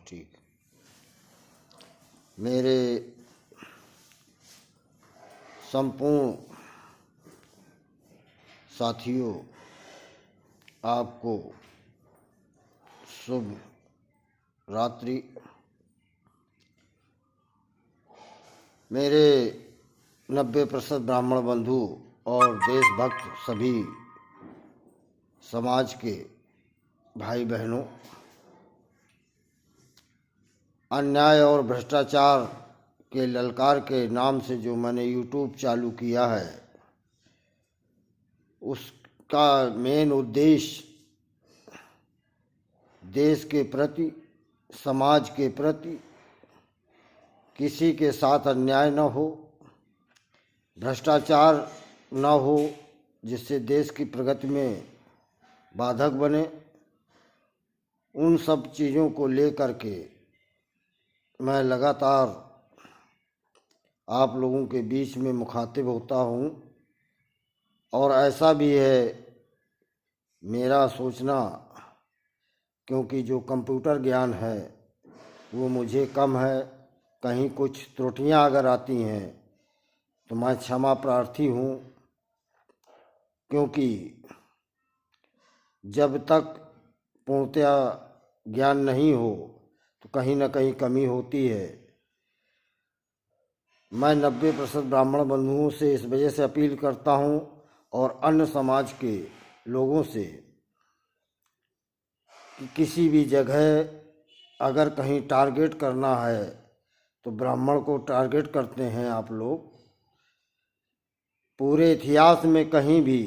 ठीक। मेरे संपूर्ण साथियों, आपको शुभ रात्रि। मेरे 90% ब्राह्मण बंधु और देशभक्त सभी समाज के भाई बहनों, अन्याय और भ्रष्टाचार के ललकार के नाम से जो मैंने यूट्यूब चालू किया है, उसका मेन उद्देश्य देश के प्रति, समाज के प्रति किसी के साथ अन्याय न हो, भ्रष्टाचार न हो जिससे देश की प्रगति में बाधक बने, उन सब चीज़ों को लेकर के मैं लगातार आप लोगों के बीच में मुखातिब होता हूँ। और ऐसा भी है मेरा सोचना, क्योंकि जो कंप्यूटर ज्ञान है वो मुझे कम है, कहीं कुछ त्रुटियां अगर आती हैं तो मैं क्षमा प्रार्थी हूँ, क्योंकि जब तक पूर्णतया ज्ञान नहीं हो तो कहीं न कहीं कमी होती है। मैं 90% ब्राह्मण बंधुओं से इस वजह से अपील करता हूँ और अन्य समाज के लोगों से कि किसी भी जगह अगर कहीं टारगेट करना है तो ब्राह्मण को टारगेट करते हैं आप लोग। पूरे इतिहास में कहीं भी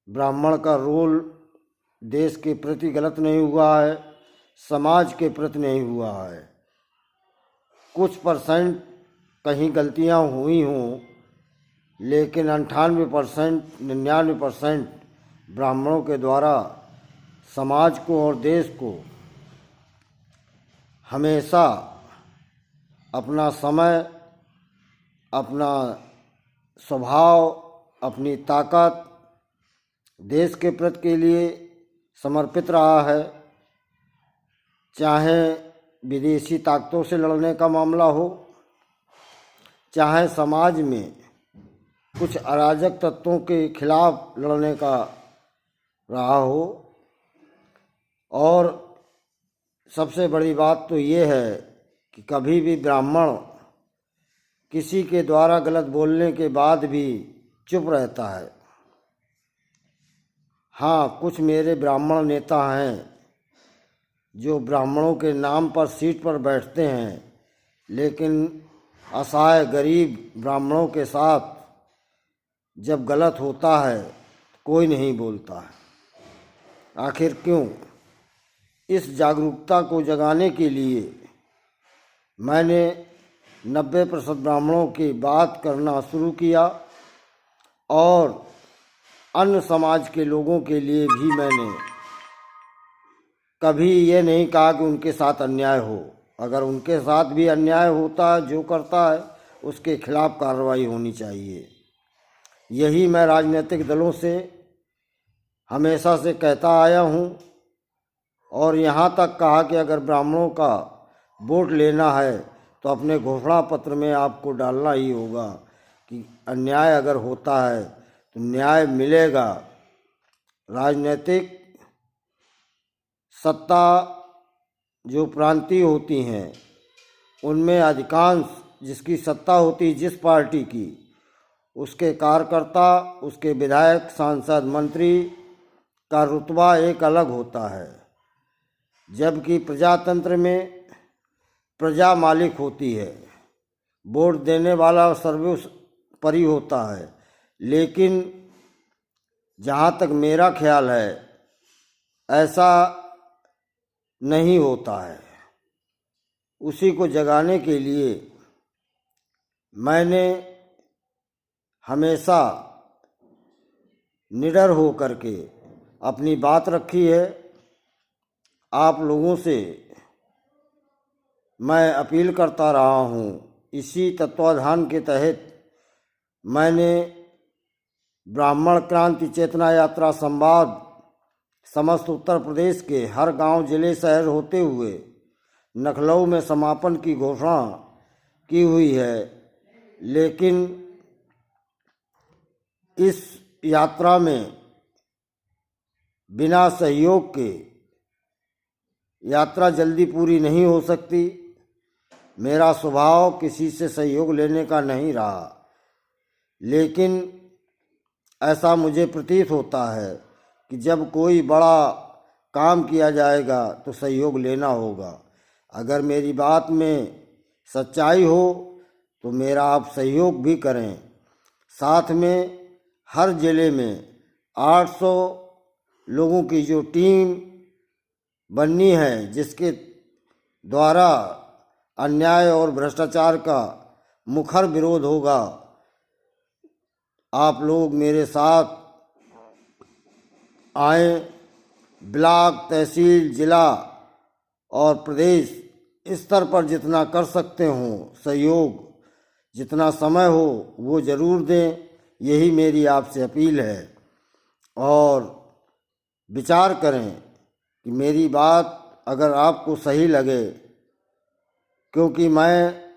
ब्राह्मण का रोल देश के प्रति गलत नहीं हुआ है, समाज के प्रति नहीं हुआ है। कुछ % कहीं गलतियां हुई हों, लेकिन 98%, 99% ब्राह्मणों के द्वारा समाज को और देश को हमेशा अपना समय, अपना स्वभाव, अपनी ताकत देश के प्रति के लिए समर्पित रहा है। चाहे विदेशी ताकतों से लड़ने का मामला हो, चाहे समाज में कुछ अराजक तत्वों के खिलाफ लड़ने का रहा हो। और सबसे बड़ी बात तो ये है कि कभी भी ब्राह्मण किसी के द्वारा गलत बोलने के बाद भी चुप रहता है। हाँ, कुछ मेरे ब्राह्मण नेता हैं जो ब्राह्मणों के नाम पर सीट पर बैठते हैं, लेकिन असहाय गरीब ब्राह्मणों के साथ जब गलत होता है कोई नहीं बोलता है। आखिर क्यों? इस जागरूकता को जगाने के लिए मैंने 90% ब्राह्मणों की बात करना शुरू किया और अन्य समाज के लोगों के लिए भी मैंने कभी ये नहीं कहा कि उनके साथ अन्याय हो। अगर उनके साथ भी अन्याय होता है, जो करता है उसके खिलाफ कार्रवाई होनी चाहिए। यही मैं राजनीतिक दलों से हमेशा से कहता आया हूँ और यहाँ तक कहा कि अगर ब्राह्मणों का वोट लेना है तो अपने घोषणा पत्र में आपको डालना ही होगा कि अन्याय अगर होता है तो न्याय मिलेगा। राजनीतिक सत्ता जो प्रांतीय होती हैं उनमें अधिकांश जिसकी सत्ता होती है जिस पार्टी की, उसके कार्यकर्ता, उसके विधायक, सांसद, मंत्री का रुतबा एक अलग होता है। जबकि प्रजातंत्र में प्रजा मालिक होती है, वोट देने वाला सर्वोपरि होता है। लेकिन जहाँ तक मेरा ख्याल है ऐसा नहीं होता है। उसी को जगाने के लिए मैंने हमेशा निडर हो करके अपनी बात रखी है। आप लोगों से मैं अपील करता रहा हूँ। इसी तत्वाधान के तहत मैंने ब्राह्मण क्रांति चेतना यात्रा संवाद समस्त उत्तर प्रदेश के हर गांव, जिले, शहर होते हुए लखनऊ में समापन की घोषणा की हुई है। लेकिन इस यात्रा में बिना सहयोग के यात्रा जल्दी पूरी नहीं हो सकती। मेरा स्वभाव किसी से सहयोग लेने का नहीं रहा, लेकिन ऐसा मुझे प्रतीत होता है कि जब कोई बड़ा काम किया जाएगा तो सहयोग लेना होगा। अगर मेरी बात में सच्चाई हो तो मेरा आप सहयोग भी करें। साथ में हर ज़िले में 800 लोगों की जो टीम बननी है, जिसके द्वारा अन्याय और भ्रष्टाचार का मुखर विरोध होगा, आप लोग मेरे साथ आएँ। ब्लॉक, तहसील, जिला और प्रदेश स्तर पर जितना कर सकते हों सहयोग, जितना समय हो वो ज़रूर दें। यही मेरी आपसे अपील है। और विचार करें कि मेरी बात अगर आपको सही लगे, क्योंकि मैं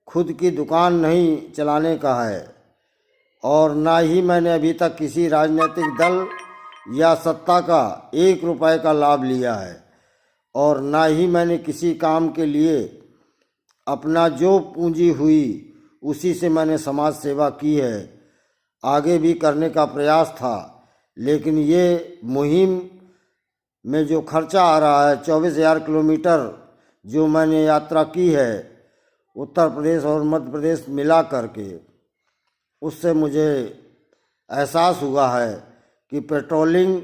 खुद की दुकान नहीं चलाने का है और ना ही मैंने अभी तक किसी राजनीतिक दल या सत्ता का 1 रुपए का लाभ लिया है और ना ही मैंने किसी काम के लिए अपना जो पूंजी हुई उसी से मैंने समाज सेवा की है। आगे भी करने का प्रयास था, लेकिन ये मुहिम में जो खर्चा आ रहा है, 24,000 किलोमीटर जो मैंने यात्रा की है उत्तर प्रदेश और मध्य प्रदेश मिला करके, उससे मुझे एहसास हुआ है कि पेट्रोलिंग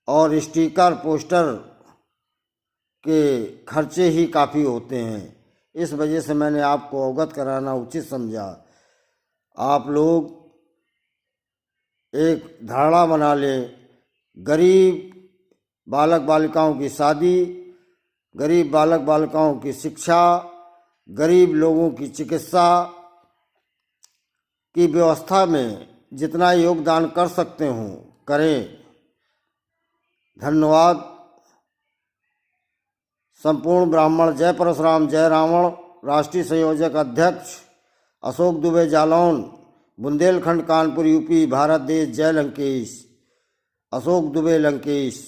और स्टिकर, पोस्टर के खर्चे ही काफ़ी होते हैं। इस वजह से मैंने आपको अवगत कराना उचित समझा। आप लोग एक धारणा बना लें, गरीब बालक बालिकाओं की शादी, गरीब बालक बालिकाओं की शिक्षा, गरीब लोगों की चिकित्सा की व्यवस्था में जितना योगदान कर सकते हों करें। धन्यवाद। संपूर्ण ब्राह्मण। जय परशुराम, जय रावण। राष्ट्रीय संयोजक अध्यक्ष अशोक दुबे, जालौन, बुंदेलखंड, कानपुर, यूपी, भारत देश। जय लंकेश। अशोक दुबे, लंकेश।